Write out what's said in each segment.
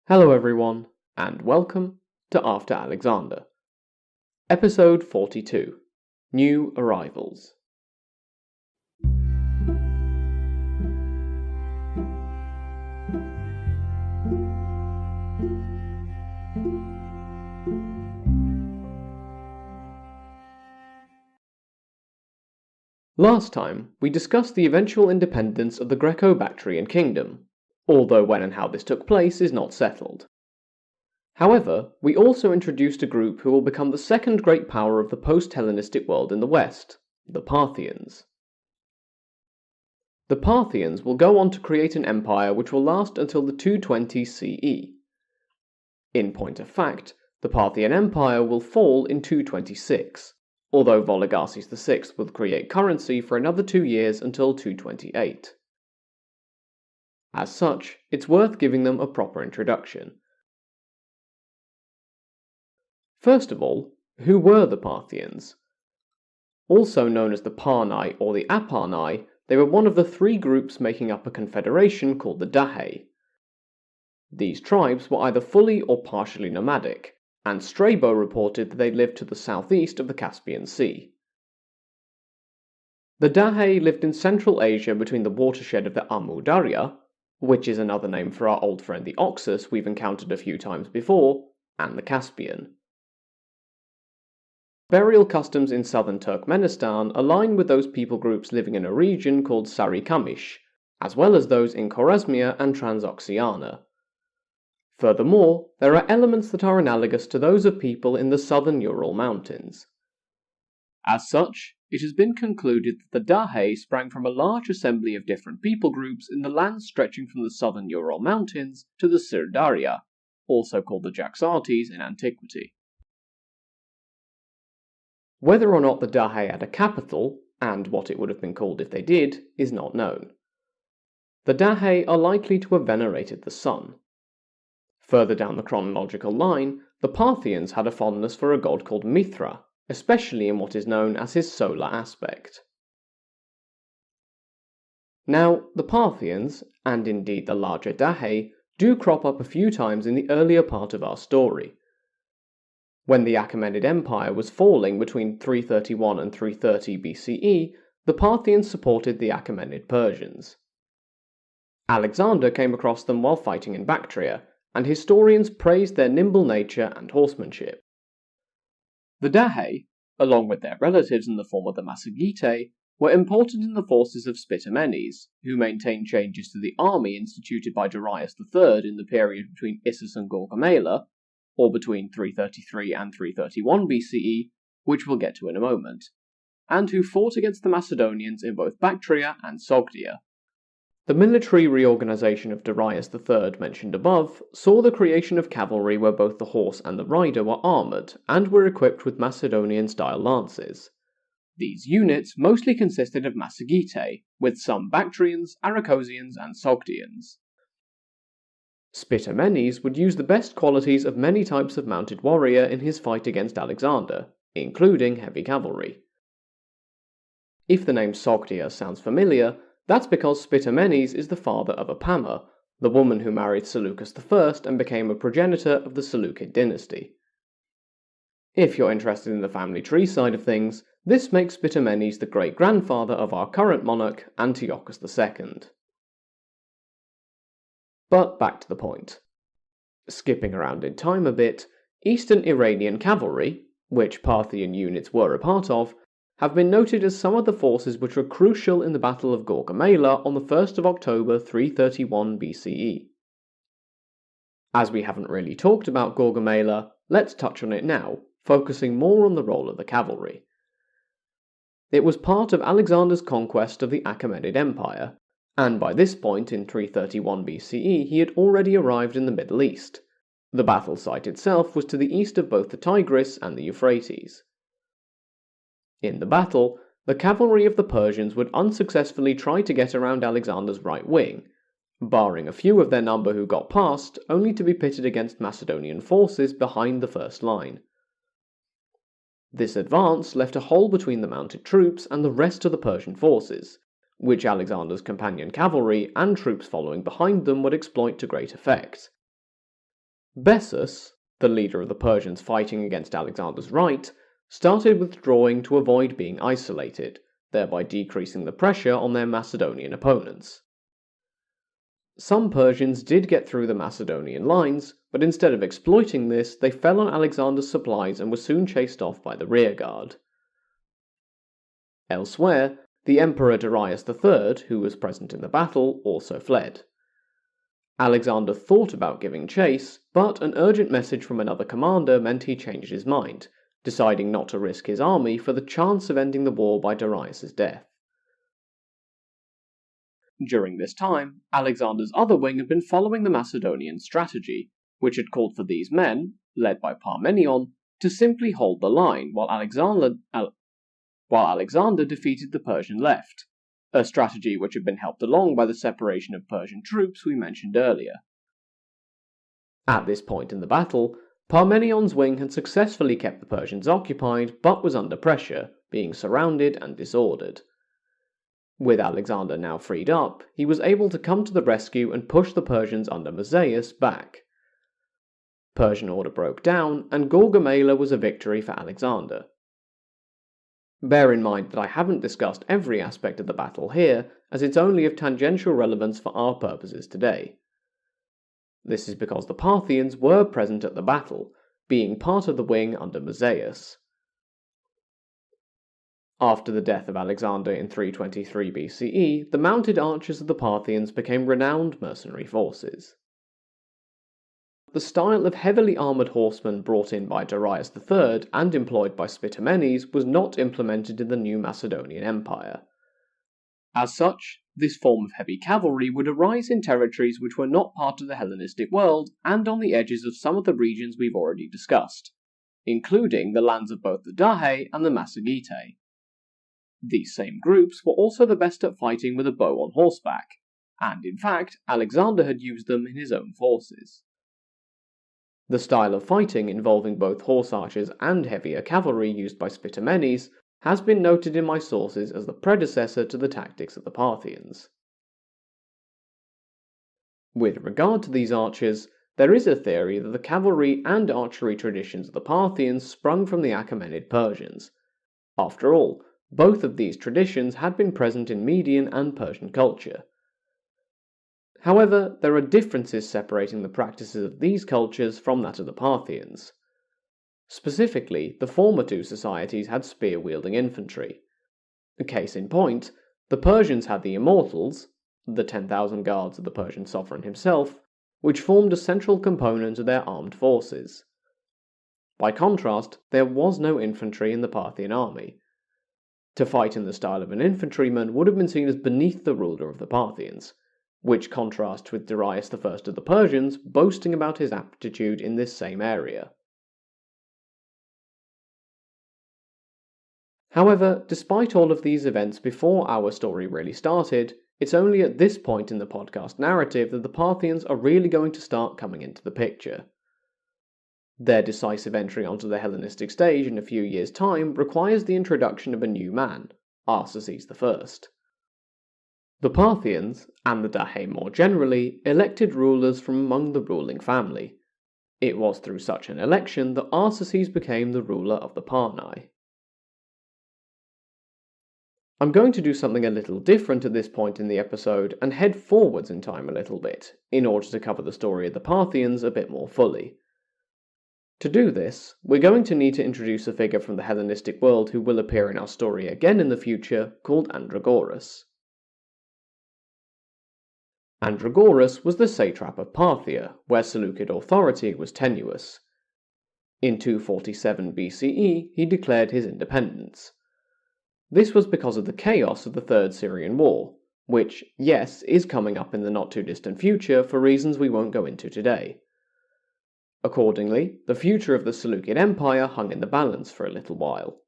Hello everyone, and welcome to After Alexander. Episode 42, New Arrivals. Last time, we discussed the eventual independence of the Greco-Bactrian kingdom, although when and how this took place is not settled. However, we also introduced a group who will become the second great power of the post-Hellenistic world in the West, the Parthians. The Parthians will go on to create an empire which will last until the 220 CE. In point of fact, the Parthian Empire will fall in 226, although Arsaces VI will create currency for another 2 years until 228. As such, it's worth giving them a proper introduction. First of all, who were the Parthians? Also known as the Parni or the Aparni, they were one of the 3 groups making up a confederation called the Dahe. These tribes were either fully or partially nomadic, and Strabo reported that they lived to the southeast of the Caspian Sea. The Dahe lived in Central Asia between the watershed of the Amu Darya, which is another name for our old friend the Oxus we've encountered a few times before, and the Caspian. Burial customs in southern Turkmenistan align with those people groups living in a region called Sarikamish, as well as those in Khwarezmia and Transoxiana. Furthermore, there are elements that are analogous to those of people in the southern Ural Mountains. As such, it has been concluded that the Dahe sprang from a large assembly of different people groups in the lands stretching from the southern Ural Mountains to the Sirdarya, also called the Arsaces in antiquity. Whether or not the Dahe had a capital, and what it would have been called if they did, is not known. The Dahe are likely to have venerated the sun. Further down the chronological line, the Parthians had a fondness for a god called Mithra, especially in what is known as his solar aspect. Now, the Parthians, and indeed the larger Dahe, do crop up a few times in the earlier part of our story. When the Achaemenid Empire was falling between 331 and 330 BCE, the Parthians supported the Achaemenid Persians. Alexander came across them while fighting in Bactria, and historians praised their nimble nature and horsemanship. The Dahe, along with their relatives in the form of the Massagetae, were important in the forces of Spitamenes, who maintained changes to the army instituted by Darius III in the period between Issus and Gaugamela, or between 333 and 331 BCE, which we'll get to in a moment, and who fought against the Macedonians in both Bactria and Sogdia. The military reorganization of Darius III mentioned above saw the creation of cavalry where both the horse and the rider were armoured and were equipped with Macedonian-style lances. These units mostly consisted of Massagetae, with some Bactrians, Aracosians and Sogdians. Spitamenes would use the best qualities of many types of mounted warrior in his fight against Alexander, including heavy cavalry. If the name Sogdia sounds familiar, that's because Spitamenes is the father of Apama, the woman who married Seleucus I and became a progenitor of the Seleucid dynasty. If you're interested in the family tree side of things, this makes Spitamenes the great-grandfather of our current monarch, Antiochus II. But back to the point. Skipping around in time a bit, Eastern Iranian cavalry, which Parthian units were a part of, have been noted as some of the forces which were crucial in the Battle of Gaugamela on the 1st of October 331 BCE. As we haven't really talked about Gaugamela, let's touch on it now, focusing more on the role of the cavalry. It was part of Alexander's conquest of the Achaemenid Empire, and by this point in 331 BCE he had already arrived in the Middle East. The battle site itself was to the east of both the Tigris and the Euphrates. In the battle, the cavalry of the Persians would unsuccessfully try to get around Alexander's right wing, barring a few of their number who got past, only to be pitted against Macedonian forces behind the first line. This advance left a hole between the mounted troops and the rest of the Persian forces, which Alexander's companion cavalry and troops following behind them would exploit to great effect. Bessus, the leader of the Persians fighting against Alexander's right, started withdrawing to avoid being isolated, thereby decreasing the pressure on their Macedonian opponents. Some Persians did get through the Macedonian lines, but instead of exploiting this, they fell on Alexander's supplies and were soon chased off by the rearguard. Elsewhere, the Emperor Darius III, who was present in the battle, also fled. Alexander thought about giving chase, but an urgent message from another commander meant he changed his mind, deciding not to risk his army for the chance of ending the war by Darius's death. During this time, Alexander's other wing had been following the Macedonian strategy, which had called for these men, led by Parmenion, to simply hold the line while Alexander defeated the Persian left, a strategy which had been helped along by the separation of Persian troops we mentioned earlier. At this point in the battle, Parmenion's wing had successfully kept the Persians occupied, but was under pressure, being surrounded and disordered. With Alexander now freed up, he was able to come to the rescue and push the Persians under Musaeus back. Persian order broke down, and Gaugamela was a victory for Alexander. Bear in mind that I haven't discussed every aspect of the battle here, as it's only of tangential relevance for our purposes today. This is because the Parthians were present at the battle, being part of the wing under Musaeus. After the death of Alexander in 323 BCE, the mounted archers of the Parthians became renowned mercenary forces. The style of heavily armoured horsemen brought in by Darius III and employed by Spitamenes was not implemented in the new Macedonian Empire. As such, this form of heavy cavalry would arise in territories which were not part of the Hellenistic world and on the edges of some of the regions we've already discussed, including the lands of both the Dahe and the Massagetae. These same groups were also the best at fighting with a bow on horseback, and in fact, Alexander had used them in his own forces. The style of fighting involving both horse archers and heavier cavalry used by Spitamenes has been noted in my sources as the predecessor to the tactics of the Parthians. With regard to these archers, there is a theory that the cavalry and archery traditions of the Parthians sprung from the Achaemenid Persians. After all, both of these traditions had been present in Median and Persian culture. However, there are differences separating the practices of these cultures from that of the Parthians. Specifically, the former two societies had spear-wielding infantry. A case in point, the Persians had the Immortals, the 10,000 guards of the Persian sovereign himself, which formed a central component of their armed forces. By contrast, there was no infantry in the Parthian army. To fight in the style of an infantryman would have been seen as beneath the ruler of the Parthians, which contrasts with Darius I of the Persians boasting about his aptitude in this same area. However, despite all of these events before our story really started, it's only at this point in the podcast narrative that the Parthians are really going to start coming into the picture. Their decisive entry onto the Hellenistic stage in a few years' time requires the introduction of a new man, Arsaces I. The Parthians, and the Dahe more generally, elected rulers from among the ruling family. It was through such an election that Arsaces became the ruler of the Parni. I'm going to do something a little different at this point in the episode and head forwards in time a little bit, in order to cover the story of the Parthians a bit more fully. To do this, we're going to need to introduce a figure from the Hellenistic world who will appear in our story again in the future, called Andragoras. Andragoras was the satrap of Parthia, where Seleucid authority was tenuous. In 247 BCE, he declared his independence. This was because of the chaos of the Third Syrian War, which, yes, is coming up in the not-too-distant future for reasons we won't go into today. Accordingly, the future of the Seleucid Empire hung in the balance for a little while.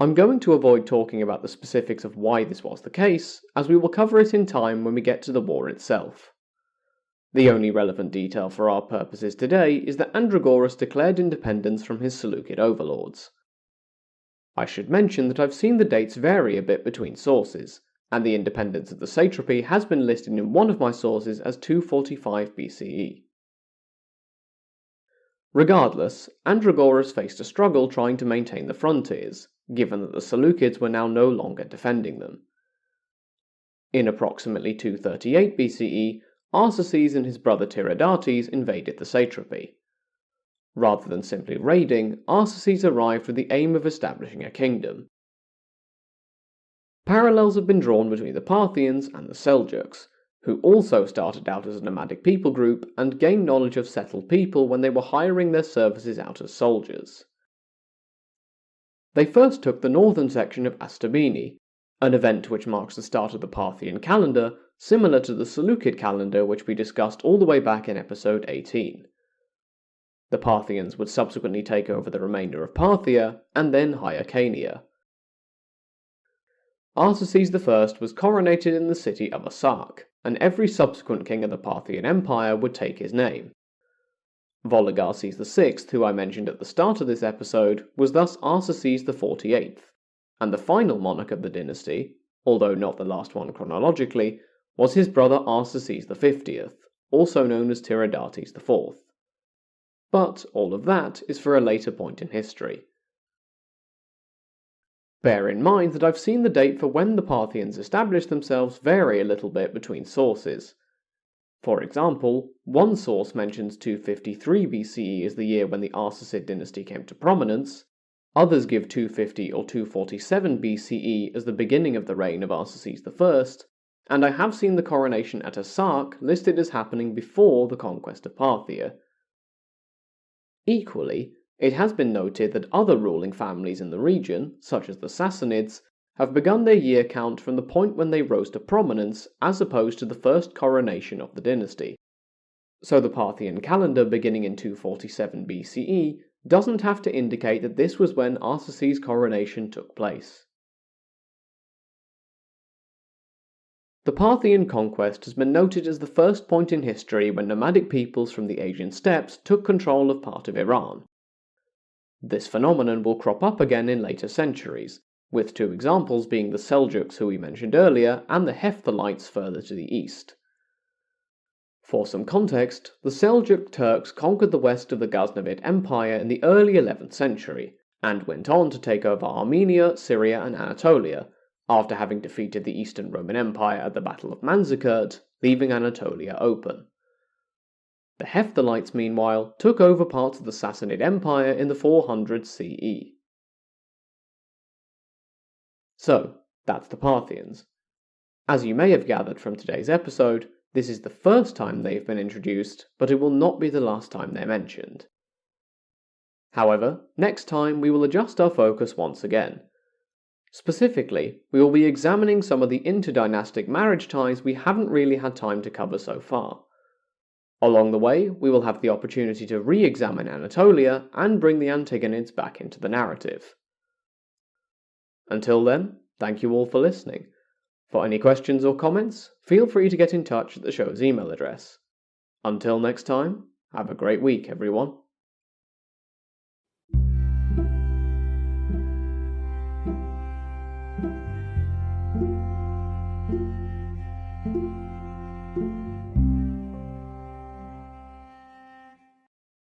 I'm going to avoid talking about the specifics of why this was the case, as we will cover it in time when we get to the war itself. The only relevant detail for our purposes today is that Andragoras declared independence from his Seleucid overlords. I should mention that I've seen the dates vary a bit between sources, and the independence of the satrapy has been listed in one of my sources as 245 BCE. Regardless, Andragoras faced a struggle trying to maintain the frontiers, given that the Seleucids were now no longer defending them. In approximately 238 BCE, Arsaces and his brother Tiridates invaded the satrapy. Rather than simply raiding, Arsaces arrived with the aim of establishing a kingdom. Parallels have been drawn between the Parthians and the Seljuks, who also started out as a nomadic people group and gained knowledge of settled people when they were hiring their services out as soldiers. They first took the northern section of Astabini, an event which marks the start of the Parthian calendar, similar to the Seleucid calendar which we discussed all the way back in episode 18. The Parthians would subsequently take over the remainder of Parthia and then Hyrcania. Arsaces I was coronated in the city of Arsake, and every subsequent king of the Parthian Empire would take his name. Vologases VI, who I mentioned at the start of this episode, was thus Arsaces XLVIII, and the final monarch of the dynasty, although not the last one chronologically, was his brother Arsaces L, also known as Tiridates IV. But all of that is for a later point in history. Bear in mind that I've seen the date for when the Parthians established themselves vary a little bit between sources. For example, one source mentions 253 BCE as the year when the Arsacid dynasty came to prominence, others give 250 or 247 BCE as the beginning of the reign of Arsaces I, and I have seen the coronation at Arsake listed as happening before the conquest of Parthia. Equally, it has been noted that other ruling families in the region, such as the Sassanids, have begun their year count from the point when they rose to prominence as opposed to the first coronation of the dynasty. So the Parthian calendar beginning in 247 BCE doesn't have to indicate that this was when Arsaces' coronation took place. The Parthian conquest has been noted as the first point in history when nomadic peoples from the Asian steppes took control of part of Iran. This phenomenon will crop up again in later centuries, with two examples being the Seljuks who we mentioned earlier and the Hephthalites further to the east. For some context, the Seljuk Turks conquered the west of the Ghaznavid Empire in the early 11th century, and went on to take over Armenia, Syria and Anatolia, after having defeated the Eastern Roman Empire at the Battle of Manzikert, leaving Anatolia open. The Hephthalites, meanwhile, took over parts of the Sassanid Empire in the 400s CE. So, that's the Parthians. As you may have gathered from today's episode, this is the first time they've been introduced, but it will not be the last time they're mentioned. However, next time we will adjust our focus once again. Specifically, we will be examining some of the interdynastic marriage ties we haven't really had time to cover so far. Along the way, we will have the opportunity to re-examine Anatolia and bring the Antigonids back into the narrative. Until then, thank you all for listening. For any questions or comments, feel free to get in touch at the show's email address. Until next time, have a great week, everyone.